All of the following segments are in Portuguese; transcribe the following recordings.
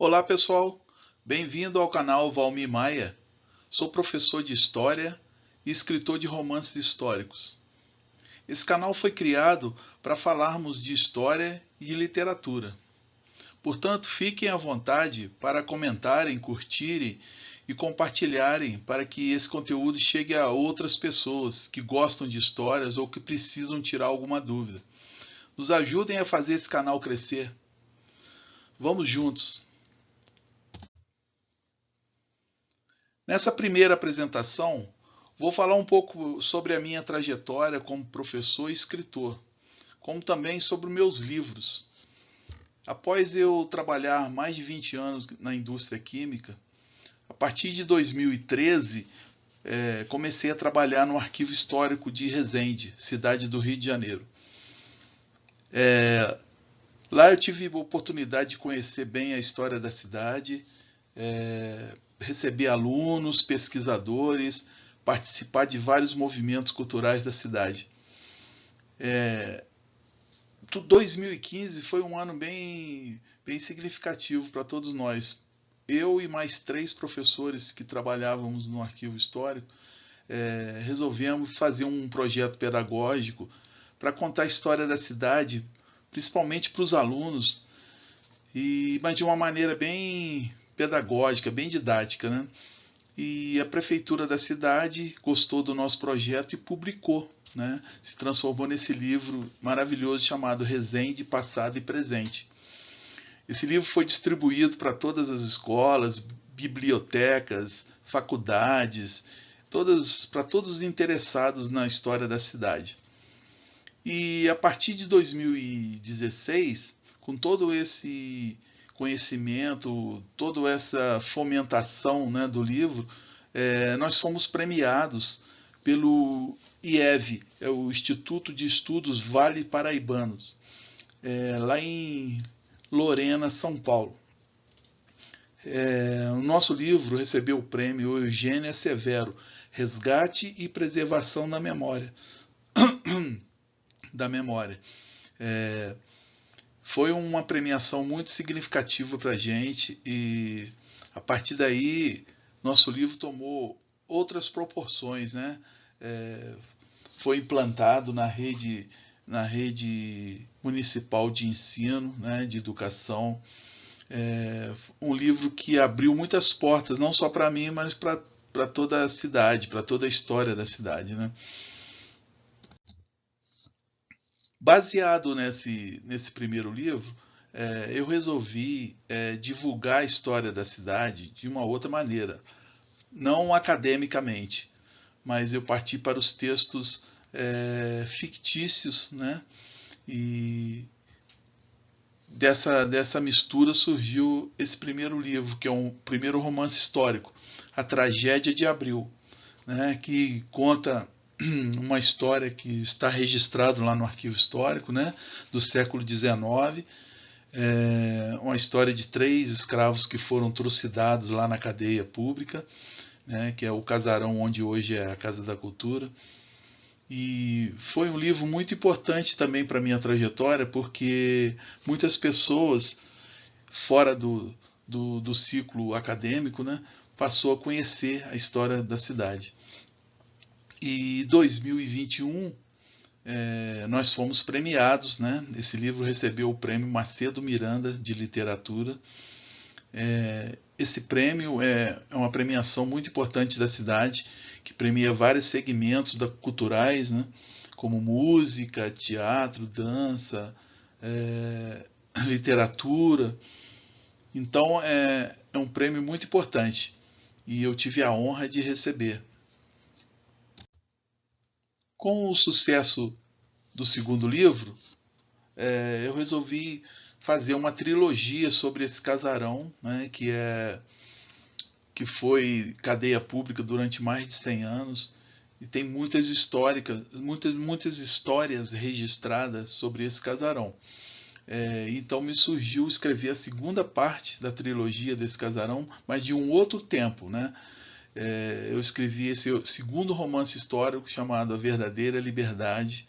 Olá pessoal, bem-vindo ao canal Valmir Maia. Sou professor de História e escritor de romances históricos. Esse canal foi criado para falarmos de história e de literatura. Portanto, fiquem à vontade para comentarem, curtirem e compartilharem para que esse conteúdo chegue a outras pessoas que gostam de histórias ou que precisam tirar alguma dúvida. Nos ajudem a fazer esse canal crescer. Vamos juntos! Nessa primeira apresentação, vou falar um pouco sobre a minha trajetória como professor e escritor, como também sobre meus livros. Após eu trabalhar mais de 20 anos na indústria química, a partir de 2013, comecei a trabalhar no Arquivo Histórico de Resende, cidade do Rio de Janeiro. Lá eu tive a oportunidade de conhecer bem a história da cidade, receber alunos, pesquisadores, participar de vários movimentos culturais da cidade. 2015 foi um ano bem significativo para todos nós. Eu e mais 3 professores que trabalhávamos no arquivo histórico resolvemos fazer um projeto pedagógico para contar a história da cidade, principalmente para os alunos, mas de uma maneira bem pedagógica, bem didática, né? E a prefeitura da cidade gostou do nosso projeto e publicou, né? Se transformou nesse livro maravilhoso chamado Resende, Passado e Presente. Esse livro foi distribuído para todas as escolas, bibliotecas, faculdades, para todos os interessados na história da cidade. E a partir de 2016, com todo esse conhecimento, toda essa fomentação, né, do livro, nós fomos premiados pelo IEV, o Instituto de Estudos Vale Paraibanos, lá em Lorena, São Paulo. O nosso livro recebeu o prêmio Eugênia Severo, Resgate e Preservação da Memória. Foi uma premiação muito significativa para a gente e a partir daí nosso livro tomou outras proporções, né? Foi implantado na rede municipal de ensino, né, de educação. Um livro que abriu muitas portas, não só para mim, mas para toda a cidade, para toda a história da cidade, né? Baseado nesse primeiro livro, eu resolvi divulgar a história da cidade de uma outra maneira, não academicamente, mas eu parti para os textos fictícios, né? E dessa mistura surgiu esse primeiro livro, que é um primeiro romance histórico, A Tragédia de Abril, né? Que conta uma história que está registrado lá no arquivo histórico, né, do século XIX, uma história de 3 escravos que foram trucidados lá na cadeia pública, né, que é o casarão onde hoje é a Casa da Cultura. E foi um livro muito importante também para a minha trajetória, porque muitas pessoas fora do ciclo acadêmico, né, passou a conhecer a história da cidade. E 2021 nós fomos premiados, né? Esse livro recebeu o prêmio Macedo Miranda de literatura. Esse prêmio é uma premiação muito importante da cidade, que premia vários segmentos culturais, né? Como música, teatro, dança, literatura. Então é um prêmio muito importante e eu tive a honra de receber. Com o sucesso do segundo livro, eu resolvi fazer uma trilogia sobre esse casarão, né, que foi cadeia pública durante mais de 100 anos e tem muitas histórias registradas sobre esse casarão. Então me surgiu escrever a segunda parte da trilogia desse casarão, mas de um outro tempo, né? Eu escrevi esse segundo romance histórico chamado A Verdadeira Liberdade,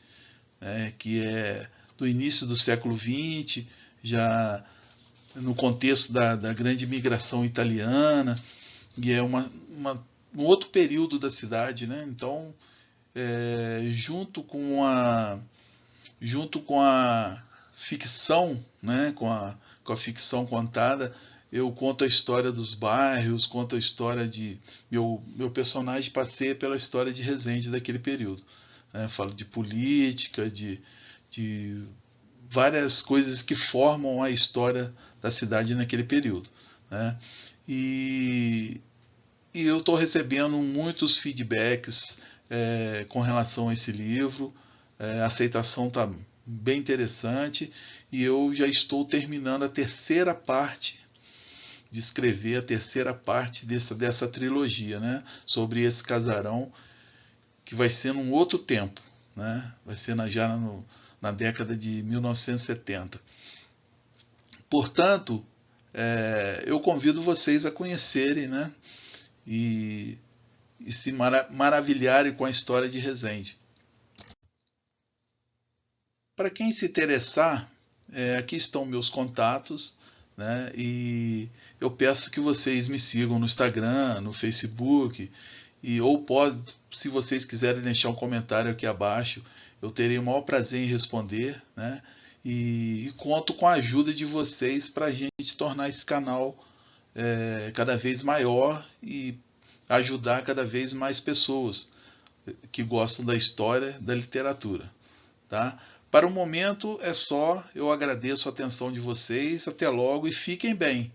que é do início do século XX, já no contexto da grande migração italiana, e é um outro período da cidade, né? Então, junto com a ficção, né? Com a ficção contada, eu conto a história dos bairros, conto a história de... Meu personagem passeia pela história de Resende daquele período. Né? Falo de política, de várias coisas que formam a história da cidade naquele período. Né? E, e eu estou recebendo muitos feedbacks com relação a esse livro. A aceitação está bem interessante e eu já estou terminando a terceira parte de escrever a terceira parte dessa trilogia, né? Sobre esse casarão que vai ser num outro tempo, né? Vai ser na década de 1970. Portanto, eu convido vocês a conhecerem, né? E se maravilharem com a história de Resende. Para quem se interessar, aqui estão meus contatos, né? E eu peço que vocês me sigam no Instagram, no Facebook, ou se vocês quiserem deixar um comentário aqui abaixo, eu terei o maior prazer em responder, né? E conto com a ajuda de vocês para a gente tornar esse canal cada vez maior e ajudar cada vez mais pessoas que gostam da história, da literatura, tá? Para o momento é só, eu agradeço a atenção de vocês, até logo e fiquem bem.